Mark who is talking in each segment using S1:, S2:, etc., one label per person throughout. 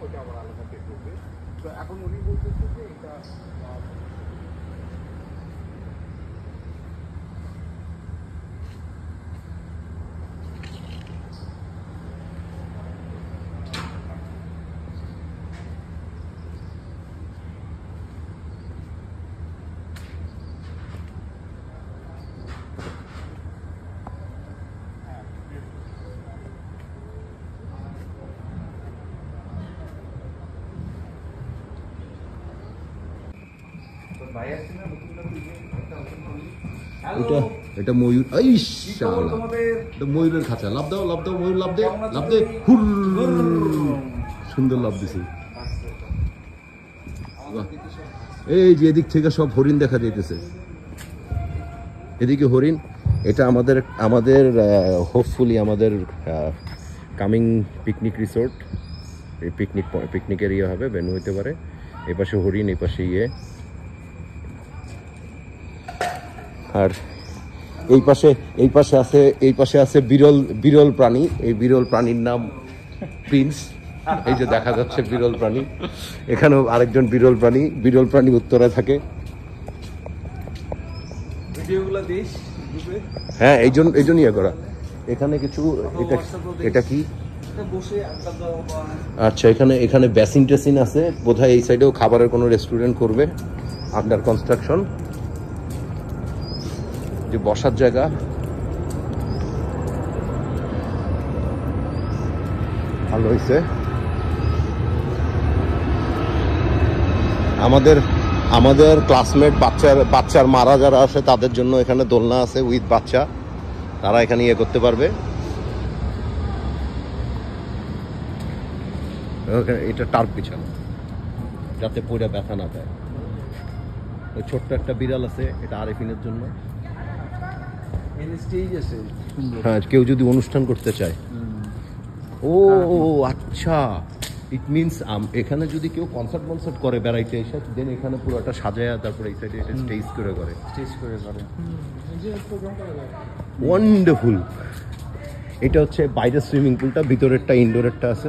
S1: সম্পর্কে আমার আলাদা করবে। তো এখন উনি বলতেছে যে এটা
S2: এটা ময়ূর, এটা ময়ূরের খাঁচা। লাভ দাও, লাভ দাও, ময়ূর লাভ দে, লাভ দে, হুর, সুন্দর লাভ দিছি। এই যে এদিক থেকে সব হরিণ দেখা যাইতেছে, এদিকে হরিণ। এটা আমাদের হোপফুলি আমাদের কামিং পিকনিক রিসোর্ট, এই পিকনিকের ইয়ে হবে, ভেন্যু হইতে পারে। এই পাশে হরিণ, এই পাশে ইয়ে, আর এই পাশে আছে বিরল প্রাণী। এই বিরল প্রাণীর নাম প্রিন্স। এই যে দেখা যাচ্ছে বিরল প্রাণী, এখানেও আরেকজন বিরল প্রাণী উত্তরে থাকে। হ্যাঁ, এই জন্য ইয়ে করা। এখানে কিছু এটা কি, আচ্ছা, এখানে বেসিন টেসিন আছে বোধহয়। এই সাইডেও খাবারের কোনো রেস্টুরেন্ট করবে, আন্ডার কনস্ট্রাকশন। যে বসার জায়গা, ভালো হয়েছে। আমাদের ক্লাসমেট বাচ্চার মারা যারা আছে তাদের জন্য এখানে দোলনা আছে উইথ বাচ্চা, তারা এখানে ইয়ে করতে পারবে। এটা টার্প বিছানো যাতে পয়রা ব্যথা না পায়। ওই ছোট্ট একটা বিড়াল আছে, এটা আরেফিনের জন্য। হ্যাঁ, কেউ যদি অনুষ্ঠান করতে চায়। ও আচ্ছা, ইট মিনস এখানে যদি কেউ কনসার্ট করে বেড়াইতে এসে, দেন এখানে পুরোটা সাজায়, তারপরে এই সাইডে এটা স্টেজ করে ওয়ান্ডারফুল। এটা হচ্ছে বাইরের সুইমিং পুলটা, ভিতরেরটা ইনডোরেরটা আছে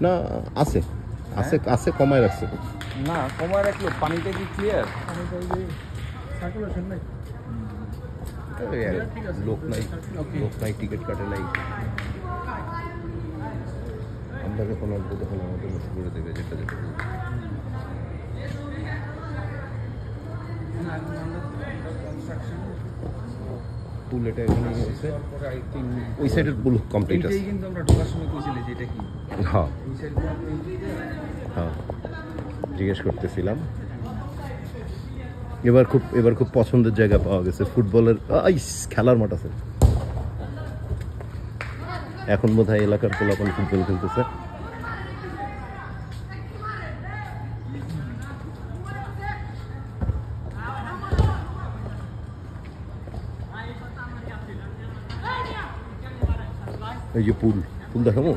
S2: না? আছে কমায় রাখছে
S3: না, কমায় রাখলো। পানিটা কি ক্লিয়ার?
S2: লোক নাই, টিকিট কাটে নাই। আমরা যখন আসবো তখন আমাদের মতো করে দেবে যেটা পুল। এটা এখানে ওই সাইডের পুল কমপ্লিট আছে। হ্যাঁ, জিজ্ঞেস করতেছিলাম। এবার খুব পছন্দের জায়গা পাওয়া গেছে, ফুটবলের খেলার মাঠ আছে। এখন বোধহয় এলাকার পোলাপান ফুটবল খেলতেছে। এই যে পুল দেখাবো।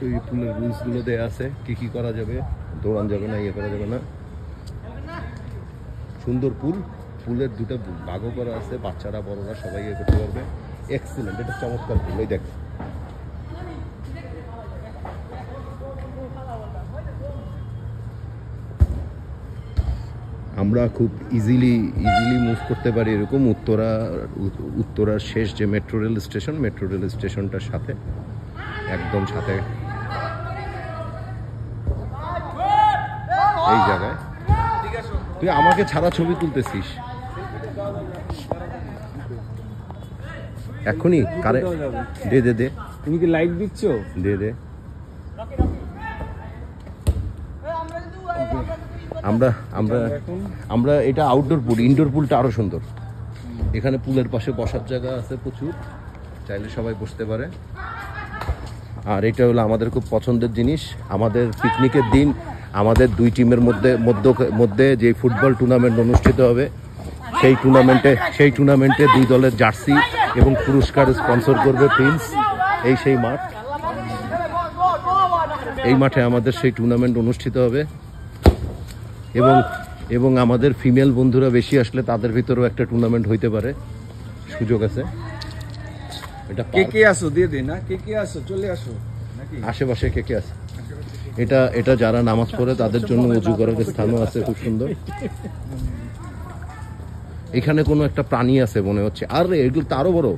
S2: এই পুলের রুলস গুলো দেয়া আছে, কি করা যাবে, দৌড়ান যাবে না, ইয়ে করা যাবে না। সুন্দর পুলের দুটো ভাগও করা আছে, বাচ্চারা বড়রা সবাই ইয়ে করতে পারবে। এক্সিলেন্ট, এটা চমৎকার পুল। এই দেখ, আমরা খুব ইজিলি মুভ করতে পারি এরকম। উত্তরার শেষ যে মেট্রো রেল স্টেশনটার সাথে, একদম সাথে এই জায়গায়। তুই আমাকে ছাড়া ছবি তুলতেছিস এখনই? কারে দে।
S3: তুমি কি লাইট দিচ্ছ?
S2: দে। আমরা এটা আউটডোর পুল, ইনডোর পুলটা আরো সুন্দর। এখানে পুলের পাশে বসার জায়গা আছে প্রচুর, চাইলে সবাই বসতে পারে। আর এটা হলো আমাদের খুব পছন্দের জিনিস। আমাদের পিকনিকের দিন আমাদের দুই টিমের মধ্যে যে ফুটবল টুর্নামেন্ট অনুষ্ঠিত হবে, সেই টুর্নামেন্টে দুই দলের জার্সি এবং পুরস্কার স্পন্সর করবে প্রিন্স। সেই মাঠ, এই মাঠে আমাদের সেই টুর্নামেন্ট অনুষ্ঠিত হবে। এবং এবং আমাদের ফিমেল বন্ধুরা বেশি আসলে তাদের ভিতরেও একটা টুর্নামেন্ট হইতে পারে, সুযোগ আছে। এটা
S3: কে কে আসো দিয়ে দিই না, কে কে আসো চলে আসো নাকি?
S2: আশেপাশে কে কে আছে? এটা যারা নামাজ পড়ে তাদের জন্য উজু করার স্থানও আছে, খুব সুন্দর। এখানে কোনো একটা প্রাণী আছে মনে হচ্ছে, আর এগুলো তো আরো বড়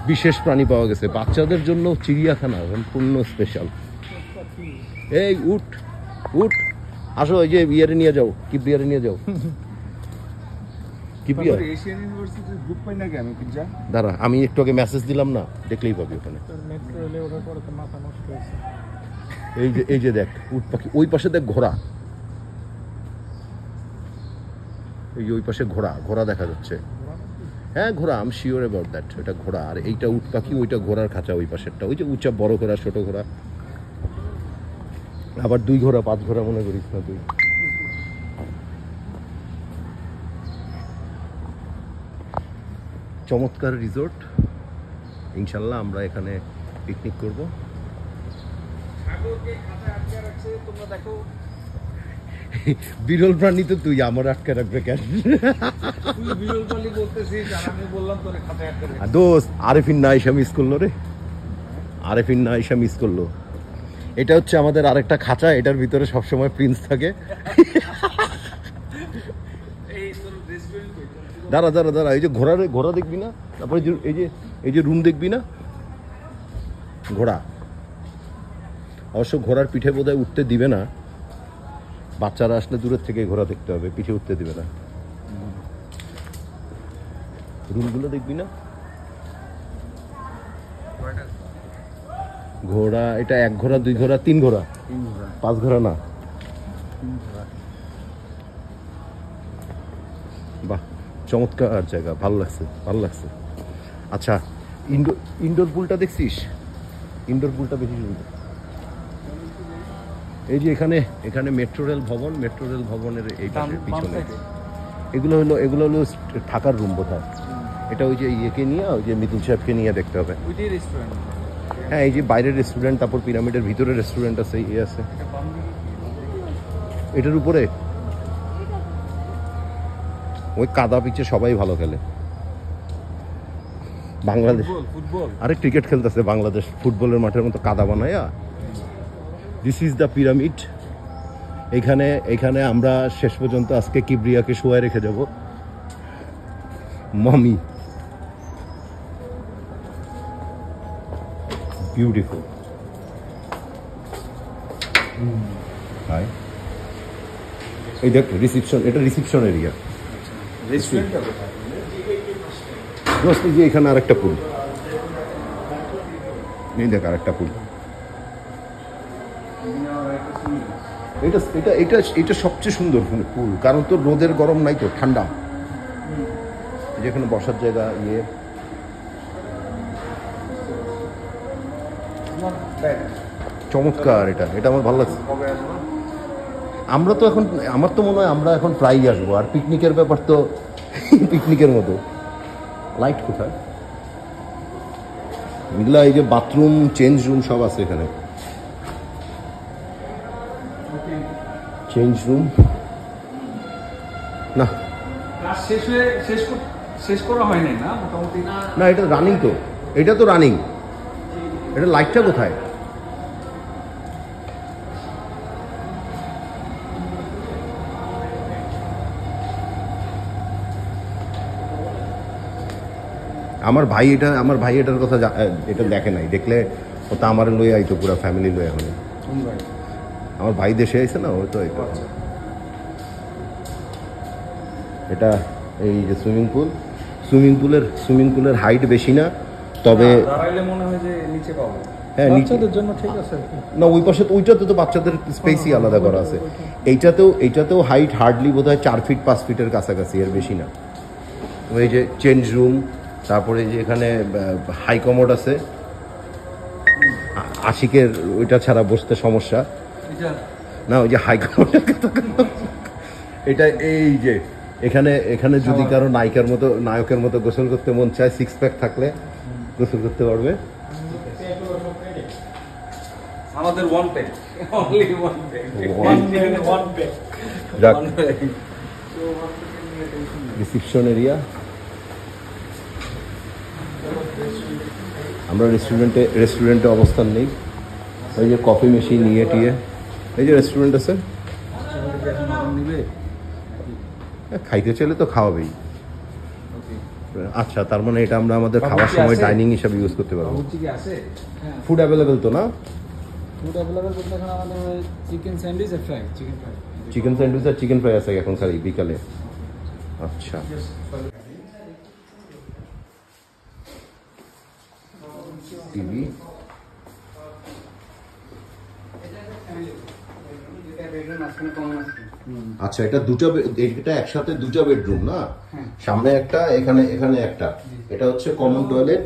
S2: বিশেষ প্রাণী পাওয়া গেছে বাচ্চাদের জন্য। চিড়িয়াখানা সম্পূর্ণ স্পেশাল। এই উঠ উঠ, আসো, এই যে বিয়ারে নিয়ে যাও, কি বিয়ারে নিয়ে যাও, কি বিয়ার।
S3: এশিয়ান ইউনিভার্সিটির গ্রুপ পাই নাকি আমি পিজ্জা?
S2: দাঁড়া, আমি একটু আগে মেসেজ দিলাম না, দেখলেই পাবি ওখানে।
S1: মেট্রো রেলে ওঠার পরে তো মাথা নষ্ট হয়েছে।
S2: এই যে দেখ উট পাখি, ওই পাশে দেখ ঘোড়া, এই যে ওই পাশে ঘোড়া দেখা যাচ্ছে। হ্যাঁ ঘোড়া, আম শিওর অ্যাবাউট দ্যাট, ওটা ঘোড়া। আর এইটা উট পাখি, ওইটা ঘোড়ার খাঁচা, ওই পাশেরটা ওই যে উঁচা বড় ঘোড়া, ছোট ঘোড়া, আবার 2 ঘোড়া 5 ঘোড়া মনে করিস না তুই। চমৎকার রিসোর্ট, ইনশাল্লাহ আমরা এখানে পিকনিক করব।
S3: সাগরকে খাঁচায় আটকে রাখছে, তোমরা দেখো।
S2: বিরল প্রাণী তো তুই, আমার আটকে রাখবে কেন?
S3: তুই বিরল পালি বলতেছিস আর আমি বললাম তোরে খাঁচায় আটকে রাখছে।
S2: দোস্ত, আরেফিন না এসে মিস করলো রে, আরেফিন না এসে মিস করলো। এটা হচ্ছে আমাদের আরেকটা খাঁচা, এটার ভিতরে সবসময় প্রিন্স থাকে।
S3: এই তোর রেস্টুরেন্ট
S2: দাঁড়া, এই যে ঘোড়া দেখবি না, তারপরে এই যে রুম দেখবি না, ঘোড়া। অবশ্য ঘোড়ার পিঠে বোধহয় উঠতে দিবে না, বাচ্চারা আসলে দূরের থেকে ঘোড়া দেখতে হবে, পিঠে উঠতে দিবে না। রুমগুলো দেখবি না, ঘোড়া। এটা 1 ঘোড়া 2 ঘোড়া 3 ঘোড়া 5 ঘোড়া না। বাহ, চমৎকার জায়গা, ভালো লাগছে। আচ্ছা, ইনডোর পুলটা দেখছিস? ইনডোর পুলটা বেশি সুন্দর। এই যে এখানে মেট্রো রেল ভবনের এই পাশে পিছনে এগুলো হলো থাকার রুম বোধহয়। এটা ওই যে ইয়েকে নিয়ে, ওই যে মিতুল সাহেবকে নিয়ে দেখতে হবে।
S3: ওইটাই রেস্টুরেন্ট।
S2: হ্যাঁ, এই যে বাইরের রেস্টুরেন্ট, তারপর পিরামিডের ভিতরে রেস্টুরেন্ট আছে, ইয়ে আছে। এটার উপরে ওই কাদা পিচে সবাই ভালো খেলে। বাংলাদেশ
S3: ফুটবল
S2: আরে ক্রিকেট খেলতেছে বাংলাদেশ, ফুটবলের মাঠের মতো কাদা বানায়া। This is the pyramid. এখানে আমরা শেষ পর্যন্ত আজকে কিবরিয়াকে শোয়ায় রেখে যাব। মামি, বিউটিফুল। হাই, এই দেখ রিসেপশন, এটা রিসেপশন এরিয়া।
S3: রেস্টুরেন্টটা কোথায়?
S2: দোস্ত, যে এখানে আরেকটা পুল, এই দেখ আরেকটা পুল। এটা সবচেয়ে সুন্দর পুল, কারণ তোর রোদের গরম নাই, তো ঠান্ডা। যেখানে বসার জায়গা, ইয়ে চমৎকার। এটা আমার ভালো লাগছে।
S3: কবে আসবো?
S2: আমরা তো এখন, আমার তো মনে হয় আমরা এখন প্রায়ই আসবো। আর পিকনিকের ব্যাপার তো পিকনিকের মতো। লাইট কোথায়? এগুলা এই যে বাথরুম, চেঞ্জ রুম সব আছে এখানে। চেঞ্জ রুম না,
S3: ক্লাস শেষ করা হয়নি না মোটামুটি?
S2: না এটা রানিং তো, এটা তো রানিং। এটা লাইটটা কোথায়? আমার ভাই এটার কথা এটা দেখে নাই, দেখলে ও তো আমার লয়ে আইতো, পুরো ফ্যামিলি লয়ে। এখন আমার ভাই দেশে আইছে না, ও তো এটা এই যে সুইমিং পুলের হাইট বেশি না, তবে
S3: দাঁড়াইলে মনে হয় যে নিচে পাবো।
S2: হ্যাঁ
S1: বাচ্চাদের জন্য ঠিক আছে।
S2: না, ওই পাশে ওইটাতে তো বাচ্চাদের স্পেসই আলাদা করা আছে। এইটাতেও হাইট হার্ডলি বোধ হয় 4 ফিট 5 ফিটের কাছাকাছি, এর বেশি না। ওই যে চেঞ্জ রুম, তারপরে যে এখানে হাই কমোড আছে। আশিকের ওইটা ছাড়া বসতে সমস্যা না, ওই যে হাই কমোডের কথা। এটা এই যে এখানে যদি কারো নায়কের মতো গোসল করতে মন চায়, 6 প্যাক থাকলে গোসল করতে পারবে।
S3: আমাদের 1 pack Only one bag. One bag.
S2: যাক,
S3: One bag.
S2: Reception area. আমরা রেস্টুরেন্টে অবস্থান নেই। ওই যে কফি মেশিন ইয়ে টিয়ে, এই যে রেস্টুরেন্ট আছে, খাইতে চাইলে তো খাওয়াবেই। আচ্ছা, তার মানে এটা আমরা আমাদের খাওয়ার সময় ডাইনিং হিসাবে ইউজ করতে পারবো। ফুড অ্যাভেলেবেল তো না?
S4: ফুড অ্যাভেলেবল বলতে এখন আমাদের চিকেন স্যান্ডউইচ আর fry, chicken fry.
S2: Chicken sandwich আর চিকেন ফ্রাই আছে এখন স্যার বিকালে। আচ্ছা, টিভি। আচ্ছা, এটা এটা একসাথে দুটো বেডরুম না? সামনে একটা, এখানে একটা। এটা হচ্ছে কমন টয়লেট,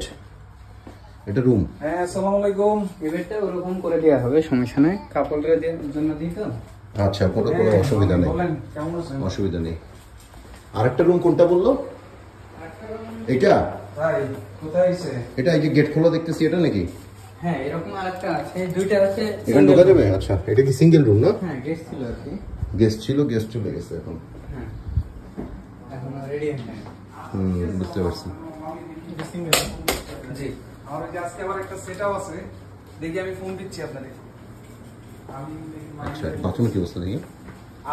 S2: এটা রুম।
S4: হ্যাঁ, আসসালামু আলাইকুম।
S1: এবারটা ওরকম করে দেওয়া হবে, সমস্যা নাই। কাপড়ের জন্য দিই তো।
S2: আচ্ছা, কোনো অসুবিধা নেই,
S4: বলেন কেমন আছেন?
S2: অসুবিধা নেই। আরেকটা রুম কোনটা বললো? এটা
S4: ভাই কোথায় আছে?
S2: এটা এই যে গেট খোলা দেখতেছি, এটা নাকি?
S1: হ্যাঁ, এরকম আরেকটা আছে, দুইটা আছে।
S2: এখানে ঢোকা যাবে? আচ্ছা, এটা কি সিঙ্গেল রুম না?
S1: হ্যাঁ, গেস্ট ছিল আর কি।
S2: গেস্ট ছিল, গেস্ট চলে গেছে এখন।
S1: হ্যাঁ, এখন রেডি হয়ে
S2: বুঝতে পারছি।
S4: জি, আমার এই যে আজকে আবার একটা সেটআপ আছে, দেখি আমি ফোন দিচ্ছি আপনাদের।
S2: আচ্ছা, বাথরুমের কি অবস্থা দেখি?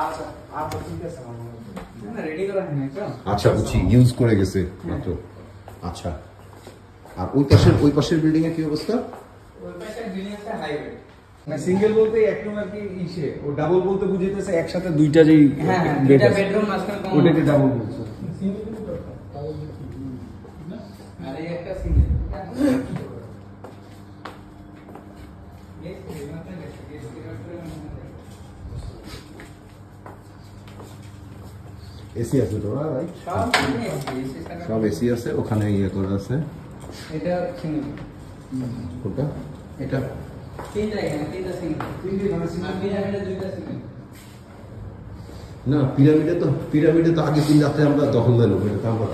S4: আচ্ছা, আচ্ছা ঠিক আছে আমার।
S1: রেডি করা হয়নি তো।
S2: আচ্ছা, বুঝছি, ইউজ করে গেছে মাত্র। আচ্ছা, আর ওই পাশের বিল্ডিং এর কি অবস্থা?
S1: ওই পাশে বিল্ডিংটা হাইওয়ে।
S4: না, সিঙ্গেল বলতে এক রুম আর কি ইসে, ও ডাবল বলতে বুঝাইতেছে একসাথে দুইটা যেই
S1: হ্যাঁ,
S4: বেড
S1: দুইটা
S4: আছে,
S1: বেডরুম মাঝখানে কমন।
S4: ওটাকে ডাবল বলছে।
S1: আর এই একটা সিঙ্গেল।
S2: এসি আছে তো, রাইট? সব এসি আছে, ওখানে ইয়ে করা আছে।
S1: এটা সিঙ্গেল।
S2: কোনটা? এটা
S1: তিনটা এখানে, তিনটা সিঙ্গেল। আর পিরামিডে দুইটা সিঙ্গেল।
S2: না, পিরামিডে তো আগে দিন রাতে আমরা দখল দিলাম, এটা তো আমরা